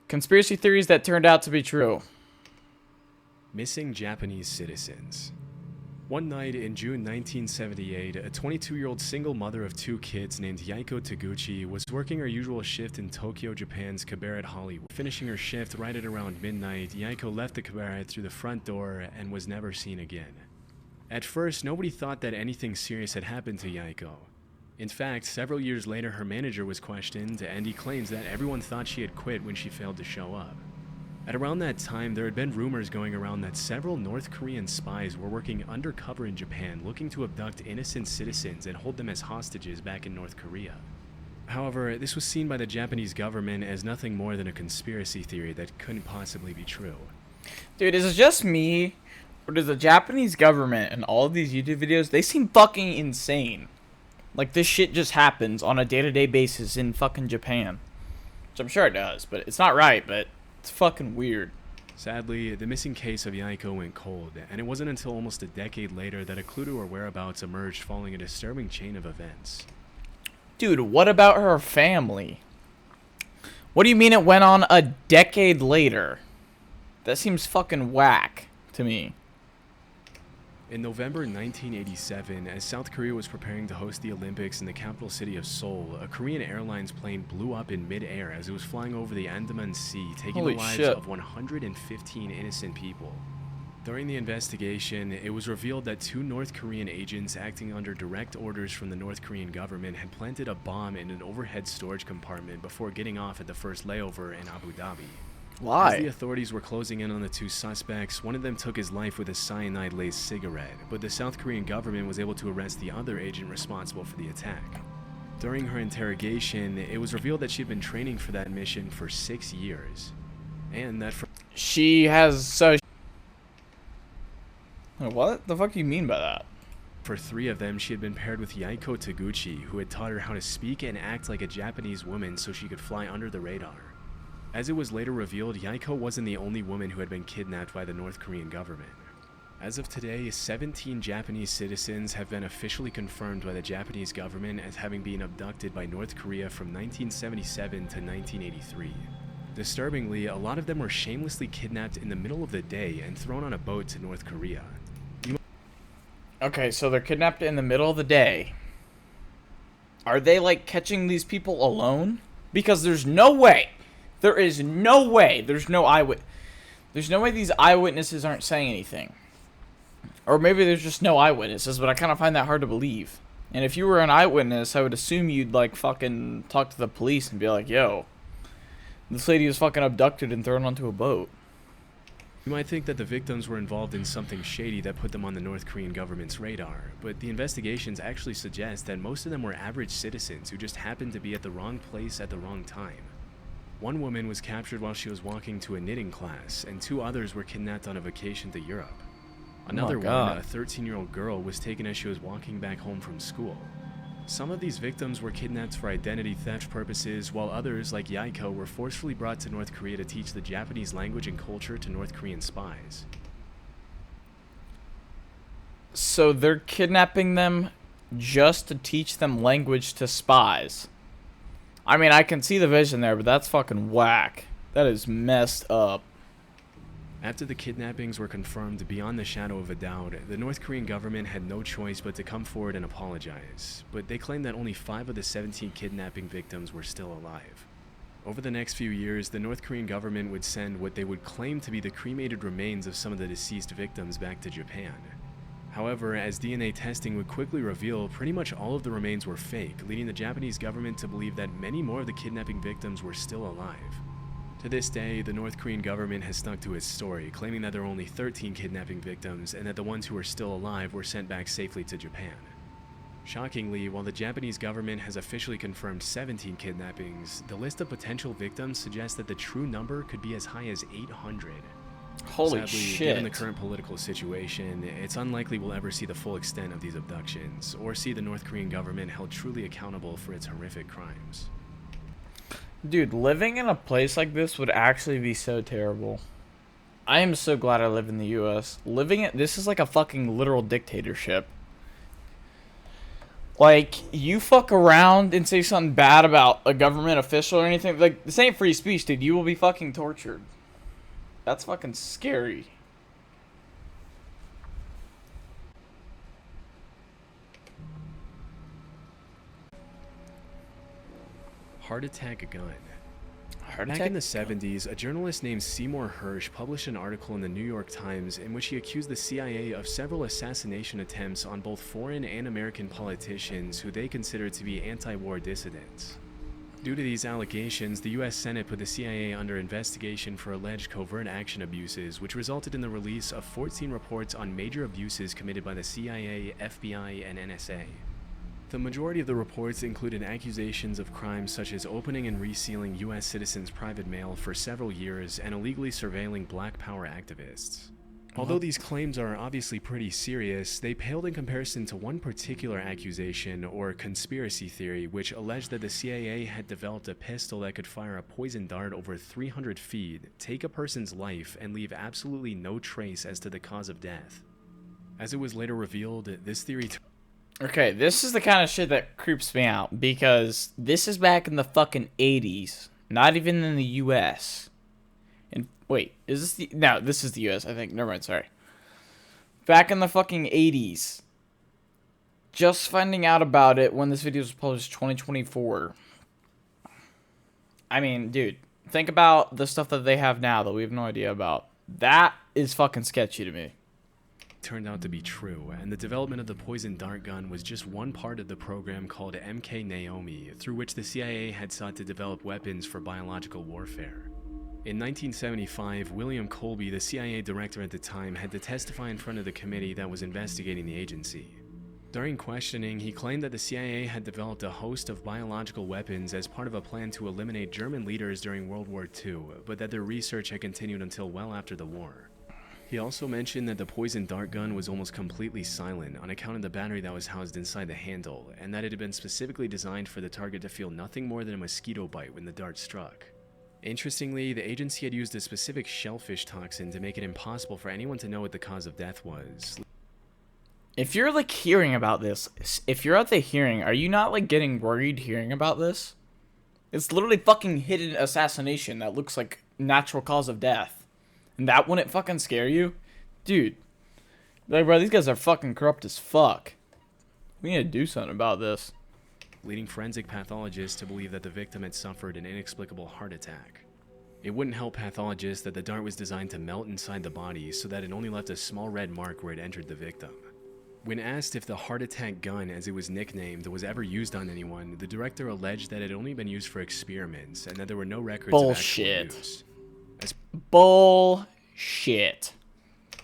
Conspiracy theories that turned out to be true. Missing Japanese citizens. One night in June 1978, a 22-year-old single mother of 2 kids named Yaiko Taguchi was working her usual shift in Tokyo, Japan's cabaret Hollywood. Finishing her shift right at around midnight, Yaiko left the cabaret through the front door and was never seen again. At first, nobody thought that anything serious had happened to Yaiko. In fact, several years later, her manager was questioned, and he claims that everyone thought she had quit when she failed to show up. At around that time, there had been rumors going around that several North Korean spies were working undercover in Japan, looking to abduct innocent citizens and hold them as hostages back in North Korea. However, this was seen by the Japanese government as nothing more than a conspiracy theory that couldn't possibly be true. Dude, is it just me? Or does the Japanese government and all of these YouTube videos, they seem fucking insane. Like, this shit just happens on a day-to-day basis in fucking Japan. Which I'm sure it does, but it's not right, but it's fucking weird. Sadly, the missing case of Yaiko went cold, and it wasn't until almost a decade later that a clue to her whereabouts emerged following a disturbing chain of events. Dude, what about her family? What do you mean it went on a decade later? That seems fucking whack to me. In November 1987, as South Korea was preparing to host the Olympics in the capital city of Seoul, a Korean Airlines plane blew up in mid-air as it was flying over the Andaman Sea, taking Holy the lives shit. of 115 innocent people. During the investigation, it was revealed that 2 North Korean agents acting under direct orders from the North Korean government had planted a bomb in an overhead storage compartment before getting off at the first layover in Abu Dhabi. Why? As the authorities were closing in on the 2 suspects, one of them took his life with a cyanide-laced cigarette, but the South Korean government was able to arrest the other agent responsible for the attack. During her interrogation, it was revealed that she had been training for that mission for 6 years, and that She has so... What the fuck do you mean by that? for 3 of them, she had been paired with Yaiko Taguchi, who had taught her how to speak and act like a Japanese woman so she could fly under the radar. As it was later revealed, Yaiko wasn't the only woman who had been kidnapped by the North Korean government. As of today, 17 Japanese citizens have been officially confirmed by the Japanese government as having been abducted by North Korea from 1977 to 1983. Disturbingly, a lot of them were shamelessly kidnapped in the middle of the day and thrown on a boat to North Korea. Okay, so they're kidnapped in the middle of the day. Are they, like, catching these people alone? Because there's no way. There is no way. There's no way these eyewitnesses aren't saying anything. Or maybe there's just no eyewitnesses, but I kind of find that hard to believe. And if you were an eyewitness, I would assume you'd, like, fucking talk to the police and be like, yo, this lady was fucking abducted and thrown onto a boat. You might think that the victims were involved in something shady that put them on the North Korean government's radar, but the investigations actually suggest that most of them were average citizens who just happened to be at the wrong place at the wrong time. One woman was captured while she was walking to a knitting class, and 2 others were kidnapped on a vacation to Europe. Another one, a 13-year-old girl, was taken as she was walking back home from school. Some of these victims were kidnapped for identity theft purposes, while others, like Yaiko, were forcefully brought to North Korea to teach the Japanese language and culture to North Korean spies. So they're kidnapping them just to teach them language to spies. I mean, I can see the vision there, but that's fucking whack. That is messed up. After the kidnappings were confirmed beyond the shadow of a doubt, the North Korean government had no choice but to come forward and apologize, but they claimed that only 5 of the 17 kidnapping victims were still alive. Over the next few years, the North Korean government would send what they would claim to be the cremated remains of some of the deceased victims back to Japan. However, as DNA testing would quickly reveal, pretty much all of the remains were fake, leading the Japanese government to believe that many more of the kidnapping victims were still alive. To this day, the North Korean government has stuck to its story, claiming that there were only 13 kidnapping victims and that the ones who were still alive were sent back safely to Japan. Shockingly, while the Japanese government has officially confirmed 17 kidnappings, the list of potential victims suggests that the true number could be as high as 800. Holy Sadly, shit. given the current political situation, it's unlikely we'll ever see the full extent of these abductions, or see the North Korean government held truly accountable for its horrific crimes. Dude, living in a place like this would actually be so terrible. I am so glad I live in the US. This is like a fucking literal dictatorship. Like, you fuck around and say something bad about a government official or anything. Like, this ain't free speech, dude. You will be fucking tortured. That's fucking scary. Heart attack gun. Heart Back attack? in the 70s, a journalist named Seymour Hersh published an article in the New York Times in which he accused the CIA of several assassination attempts on both foreign and American politicians who they considered to be anti-war dissidents. Due to these allegations, the US Senate put the CIA under investigation for alleged covert action abuses, which resulted in the release of 14 reports on major abuses committed by the CIA, FBI, and NSA. The majority of the reports included accusations of crimes such as opening and resealing US citizens' private mail for several years and illegally surveilling Black Power activists. Although these claims are obviously pretty serious, they paled in comparison to one particular accusation, or conspiracy theory, which alleged that the CIA had developed a pistol that could fire a poison dart over 300 feet, take a person's life, and leave absolutely no trace as to the cause of death. As it was later revealed, this theory Okay, this is the kind of shit that creeps me out, because this is back in the fucking 80s, not even in the US. And wait, is this the... No, this is the US, I think. Never mind, sorry. Back in the fucking 80s. Just finding out about it when this video was published 2024. I mean, dude, think about the stuff that they have now that we have no idea about. That is fucking sketchy to me. turned out to be true, and the development of the poison dart gun was just one part of the program called MK Naomi, through which the CIA had sought to develop weapons for biological warfare. In 1975, William Colby, the CIA director at the time, had to testify in front of the committee that was investigating the agency. During questioning, he claimed that the CIA had developed a host of biological weapons as part of a plan to eliminate German leaders during World War II, but that their research had continued until well after the war. He also mentioned that the poison dart gun was almost completely silent on account of the battery that was housed inside the handle, and that it had been specifically designed for the target to feel nothing more than a mosquito bite when the dart struck. Interestingly, the agency had used a specific shellfish toxin to make it impossible for anyone to know what the cause of death was. If you're like hearing about this, if you're out there hearing, are you not like getting worried hearing about this? It's literally fucking hidden assassination that looks like natural cause of death. And that wouldn't fucking scare you? Dude. Like, bro, these guys are fucking corrupt as fuck. We need to do something about this. Leading forensic pathologists to believe that the victim had suffered an inexplicable heart attack. It wouldn't help pathologists that the dart was designed to melt inside the body so that it only left a small red mark where it entered the victim. When asked if the heart attack gun, as it was nicknamed, was ever used on anyone, the director alleged that it had only been used for experiments and that there were no records of actual use. Bullshit.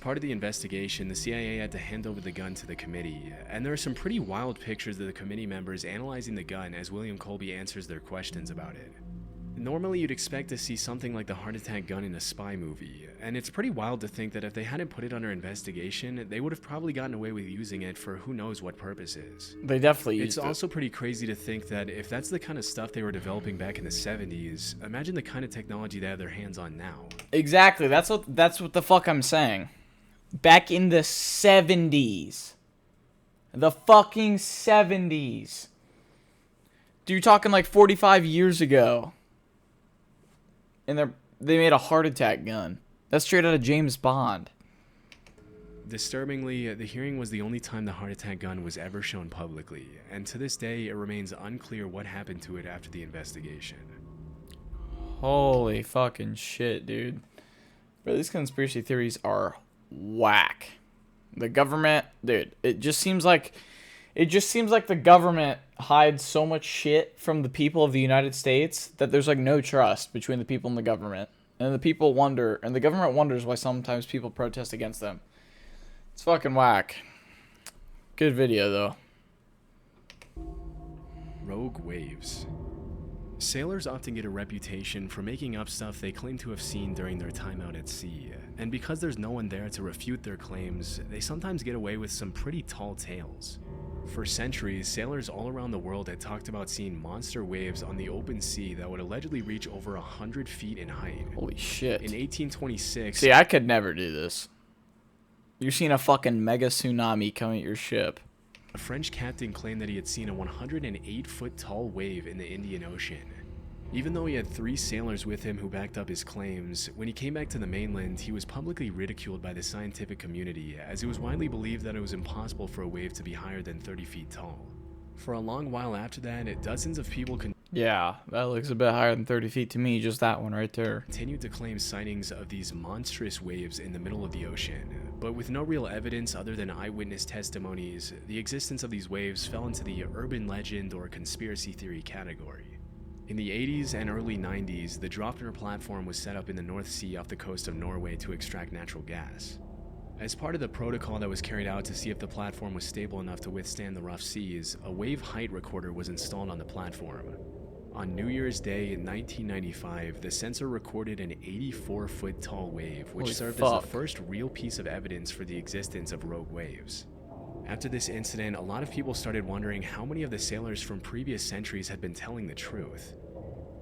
Part of the investigation, the CIA had to hand over the gun to the committee, and there are some pretty wild pictures of the committee members analyzing the gun as William Colby answers their questions about it. Normally you'd expect to see something like the heart attack gun in a spy movie, and it's pretty wild to think that if they hadn't put it under investigation, they would have probably gotten away with using it for who knows what purposes. They definitely used It's it. also pretty crazy to think that if that's the kind of stuff they were developing back in the 70s, imagine the kind of technology they have their hands on now. Exactly. That's what the fuck I'm saying. Back in the 70s. The fucking 70s. Dude, you're talking like 45 years ago. And they made a heart attack gun. That's straight out of James Bond. Disturbingly, the hearing was the only time the heart attack gun was ever shown publicly, and to this day it remains unclear what happened to it after the investigation. Holy fucking shit, dude. Bro, these conspiracy theories are whack. The government, dude, it just seems like the government hides so much shit from the people of the United States that there's like no trust between the people and the government. And the people wonder, and the government wonders why sometimes people protest against them. It's fucking whack. Good video though. Rogue waves. Sailors often get a reputation for making up stuff they claim to have seen during their time out at sea, and because there's no one there to refute their claims, they sometimes get away with some pretty tall tales. For centuries, sailors all around the world had talked about seeing monster waves on the open sea that would allegedly reach over 100 feet in height. Holy shit. In 1826... See, I could never do this. You're seeing a fucking mega tsunami coming at your ship. A French captain claimed that he had seen a 108-foot tall wave in the Indian Ocean. Even though he had 3 sailors with him who backed up his claims, when he came back to the mainland, he was publicly ridiculed by the scientific community, as it was widely believed that it was impossible for a wave to be higher than 30 feet tall. For a long while after that, dozens of people Yeah, that looks a bit higher than 30 feet to me, just that one right there. continued to claim sightings of these monstrous waves in the middle of the ocean. But with no real evidence other than eyewitness testimonies, the existence of these waves fell into the urban legend or conspiracy theory category. In the 80s and early 90s, the Draupner platform was set up in the North Sea off the coast of Norway to extract natural gas. As part of the protocol that was carried out to see if the platform was stable enough to withstand the rough seas, a wave height recorder was installed on the platform. On New Year's Day in 1995, the sensor recorded an 84-foot tall wave, which Holy served fuck. as the first real piece of evidence for the existence of rogue waves. After this incident, a lot of people started wondering how many of the sailors from previous centuries had been telling the truth.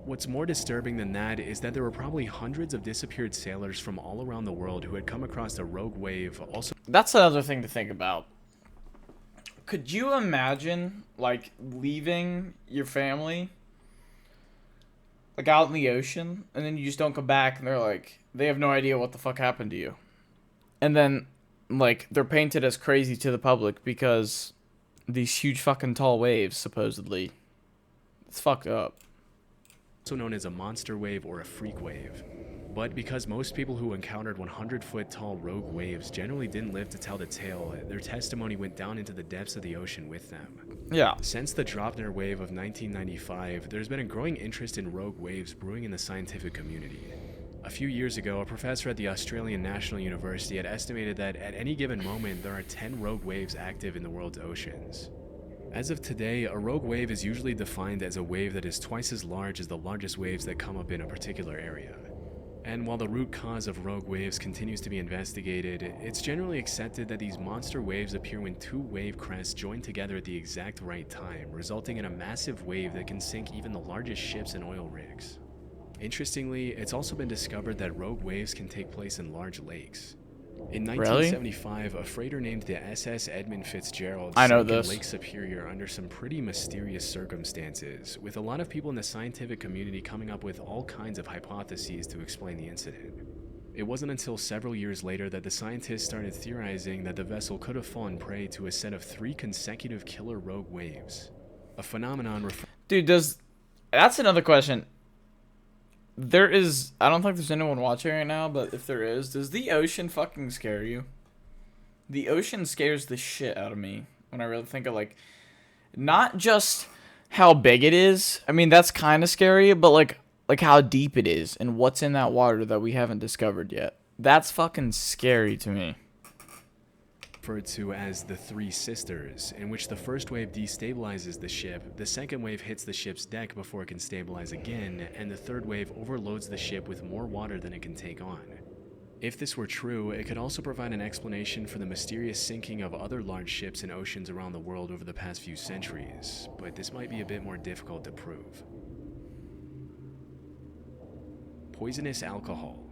What's more disturbing than that is that there were probably hundreds of disappeared sailors from all around the world who had come across a rogue wave, also That's another thing to think about. Could you imagine, like, leaving your family, like, out in the ocean, and then you just don't come back, and they're like, they have no idea what the fuck happened to you. And then, like, they're painted as crazy to the public because these huge fucking tall waves, supposedly. It's fucked up. known as a monster wave or a freak wave. But because most people who encountered 100-foot tall rogue waves generally didn't live to tell the tale, their testimony went down into the depths of the ocean with them. Yeah. Since the Draupner wave of 1995, there's been a growing interest in rogue waves brewing in the scientific community. A few years ago, a professor at the Australian National University had estimated that at any given moment there are 10 rogue waves active in the world's oceans. As of today, a rogue wave is usually defined as a wave that is twice as large as the largest waves that come up in a particular area. And while the root cause of rogue waves continues to be investigated, it's generally accepted that these monster waves appear when 2 wave crests join together at the exact right time, resulting in a massive wave that can sink even the largest ships and oil rigs. Interestingly, it's also been discovered that rogue waves can take place in large lakes. In 1975, a freighter named the SS Edmund Fitzgerald sank in Lake Superior under some pretty mysterious circumstances, with a lot of people in the scientific community coming up with all kinds of hypotheses to explain the incident. It wasn't until several years later that the scientists started theorizing that the vessel could have fallen prey to a set of 3 consecutive killer rogue waves. A phenomenon Dude, that's another question. I don't think there's anyone watching right now, but if there is, does the ocean fucking scare you? The ocean scares the shit out of me when I really think of, like, not just how big it is. I mean, that's kind of scary, but like how deep it is and what's in that water that we haven't discovered yet. That's fucking scary to me. Referred to as the 3 Sisters, in which the first wave destabilizes the ship, the second wave hits the ship's deck before it can stabilize again, and the third wave overloads the ship with more water than it can take on. If this were true, it could also provide an explanation for the mysterious sinking of other large ships in oceans around the world over the past few centuries, but this might be a bit more difficult to prove. Poisonous alcohol.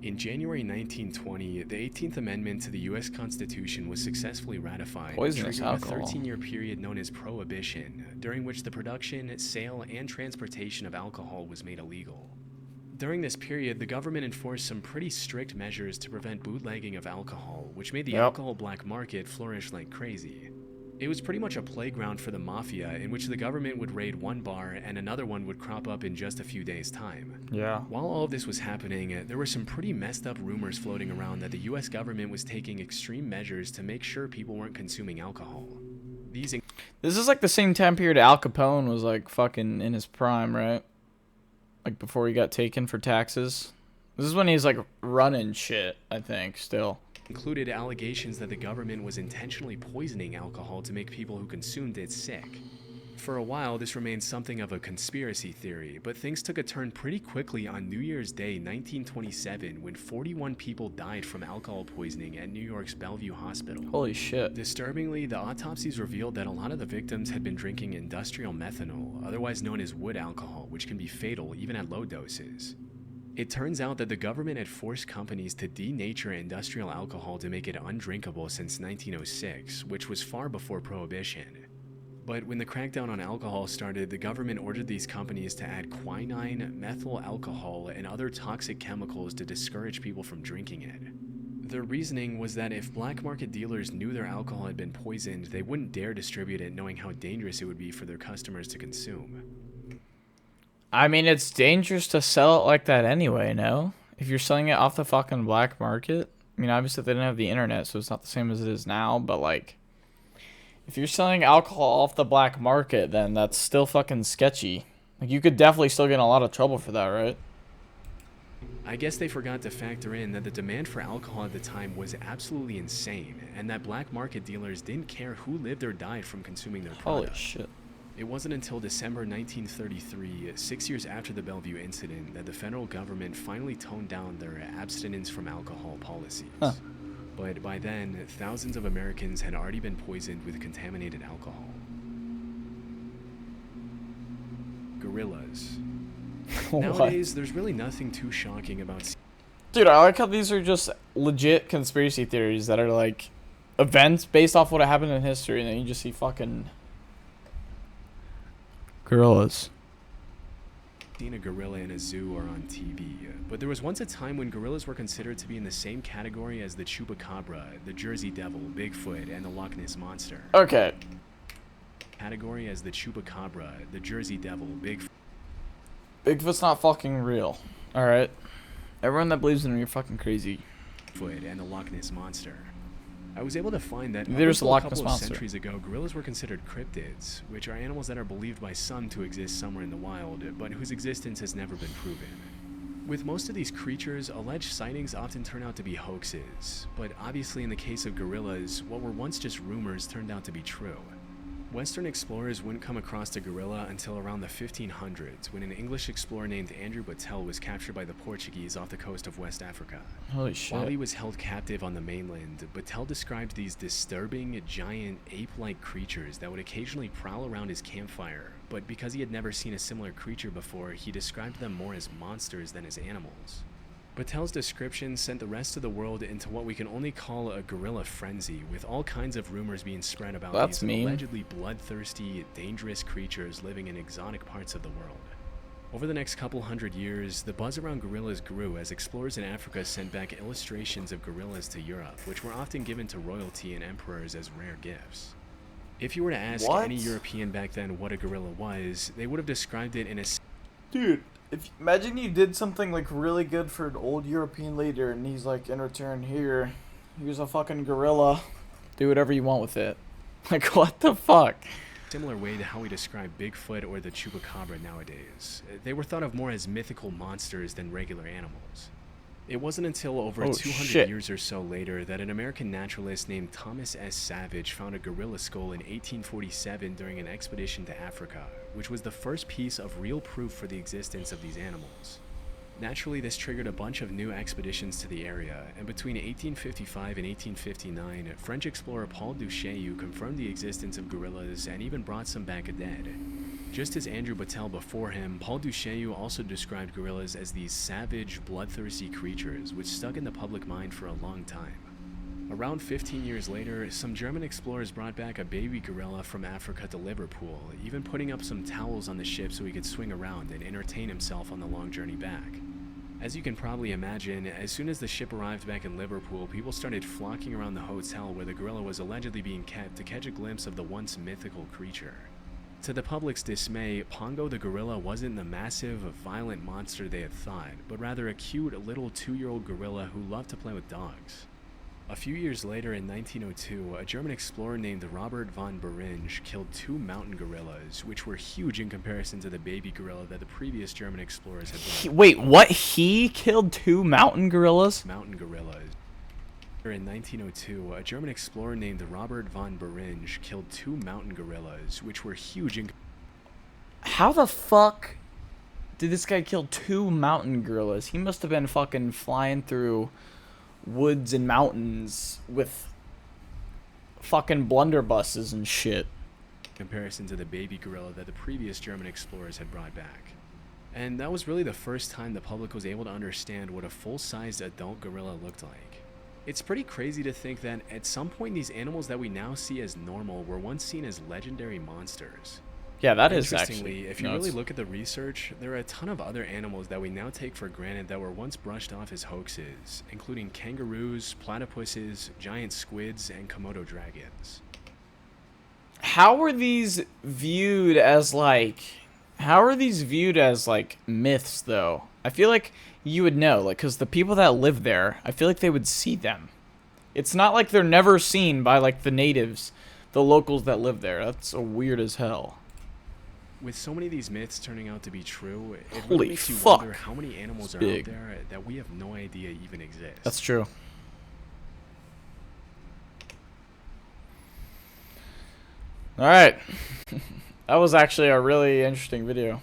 In January 1920, the 18th Amendment to the U.S. Constitution was successfully ratified, triggering a 13-year period known as Prohibition, during which the production, sale, and transportation of alcohol was made illegal. During this period, the government enforced some pretty strict measures to prevent bootlegging of alcohol, which made the alcohol black market flourish like crazy. It was pretty much a playground for the mafia, in which the government would raid one bar and another one would crop up in just a few days' time. Yeah. While all of this was happening, there were some pretty messed up rumors floating around that the US government was taking extreme measures to make sure people weren't consuming alcohol. This is like the same time period Al Capone was like fucking in his prime, right? Like before he got taken for taxes. This is when he's like running shit, I think, still. Included allegations that the government was intentionally poisoning alcohol to make people who consumed it sick. For a while, this remained something of a conspiracy theory, but things took a turn pretty quickly on New Year's Day 1927 when 41 people died from alcohol poisoning at New York's Bellevue Hospital. Holy shit. Disturbingly, the autopsies revealed that a lot of the victims had been drinking industrial methanol, otherwise known as wood alcohol, which can be fatal even at low doses. It turns out that the government had forced companies to denature industrial alcohol to make it undrinkable since 1906, which was far before Prohibition. But when the crackdown on alcohol started, the government ordered these companies to add quinine, methyl alcohol, and other toxic chemicals to discourage people from drinking it. Their reasoning was that if black market dealers knew their alcohol had been poisoned, they wouldn't dare distribute it knowing how dangerous it would be for their customers to consume. I mean, it's dangerous to sell it like that anyway, no? If you're selling it off the fucking black market. I mean, obviously they didn't have the internet, so it's not the same as it is now, but like, if you're selling alcohol off the black market, then that's still fucking sketchy. Like, you could definitely still get in a lot of trouble for that, right? I guess they forgot to factor in that the demand for alcohol at the time was absolutely insane, and that black market dealers didn't care who lived or died from consuming their product. Holy shit. It wasn't until December 1933, 6 years after the Bellevue incident, that the federal government finally toned down their abstinence from alcohol policies. Huh. But by then, thousands of Americans had already been poisoned with contaminated alcohol. Gorillas. Nowadays, there's really nothing too shocking about... Dude, I like how these are just legit conspiracy theories that are like events based off what happened in history, and then you just see fucking gorillas. Seeing a gorilla in a zoo or on TV, but there was once a time when gorillas were considered to be in the same category as the chupacabra, the Jersey Devil, Bigfoot, and the Loch Ness Monster. Okay. Category as the chupacabra, the Jersey Devil, Bigfoot's not fucking real. Alright. Everyone that believes in him, you're fucking crazy. Bigfoot, and the Loch Ness Monster. I was able to find that There's the a Loch couple Ness of Monster. centuries ago, gorillas were considered cryptids, which are animals that are believed by some to exist somewhere in the wild, but whose existence has never been proven. With most of these creatures, alleged sightings often turn out to be hoaxes, but obviously in the case of gorillas, what were once just rumors turned out to be true. Western explorers wouldn't come across a gorilla until around the 1500s, when an English explorer named Andrew Battelle was captured by the Portuguese off the coast of West Africa. Holy shit. While he was held captive on the mainland, Battelle described these disturbing, giant, ape-like creatures that would occasionally prowl around his campfire, but because he had never seen a similar creature before, he described them more as monsters than as animals. Battelle's description sent the rest of the world into what we can only call a gorilla frenzy, with all kinds of rumors being spread about these allegedly bloodthirsty, dangerous creatures living in exotic parts of the world. Over the next couple hundred years, the buzz around gorillas grew as explorers in Africa sent back illustrations of gorillas to Europe, which were often given to royalty and emperors as rare gifts. If you were to ask any European back then what a gorilla was, they would have described it in a... Dude, imagine you did something like really good for an old European leader, and he's like, in return, here's a fucking gorilla. Do whatever you want with it. Like, what the fuck? Similar way to how we describe Bigfoot or the chupacabra nowadays. They were thought of more as mythical monsters than regular animals. It wasn't until over 200 years or so later that an American naturalist named Thomas S. Savage found a gorilla skull in 1847 during an expedition to Africa, which was the first piece of real proof for the existence of these animals. Naturally, this triggered a bunch of new expeditions to the area, and between 1855 and 1859, French explorer Paul Duchaillu confirmed the existence of gorillas and even brought some back dead. Just as Andrew Battelle before him, Paul Duchaillu also described gorillas as these savage, bloodthirsty creatures which stuck in the public mind for a long time. Around 15 years later, some German explorers brought back a baby gorilla from Africa to Liverpool, even putting up some towels on the ship so he could swing around and entertain himself on the long journey back. As you can probably imagine, as soon as the ship arrived back in Liverpool, people started flocking around the hotel where the gorilla was allegedly being kept to catch a glimpse of the once mythical creature. To the public's dismay, Pongo the gorilla wasn't the massive, violent monster they had thought, but rather a cute little 2-year-old gorilla who loved to play with dogs. A few years later, in 1902, a German explorer named Robert von Beringe killed 2 mountain gorillas, which were huge in comparison to the baby gorilla that the previous German explorers had brought. Wait, what? He killed 2 mountain gorillas? Mountain gorillas. In 1902, a German explorer named Robert von Beringe killed 2 mountain gorillas, which were huge in... How the fuck did this guy kill 2 mountain gorillas? He must have been fucking flying through woods and mountains with fucking blunderbusses and shit. Comparison to the baby gorilla that the previous German explorers had brought back. And that was really the first time the public was able to understand what a full-sized adult gorilla looked like. It's pretty crazy to think that at some point these animals that we now see as normal were once seen as legendary monsters. Yeah, that is Interestingly, actually if you nuts. really look at the research, there are a ton of other animals that we now take for granted that were once brushed off as hoaxes, including kangaroos, platypuses, giant squids, and Komodo dragons. How are these viewed as like myths though? I feel like you would know, like, cuz the people that live there, I feel like they would see them. It's not like they're never seen by like the natives, the locals that live there. That's so weird as hell. With so many of these myths turning out to be true, it Holy really makes you fuck. wonder how many animals are big. out there that we have no idea even exist. That's true. All right. That was actually a really interesting video.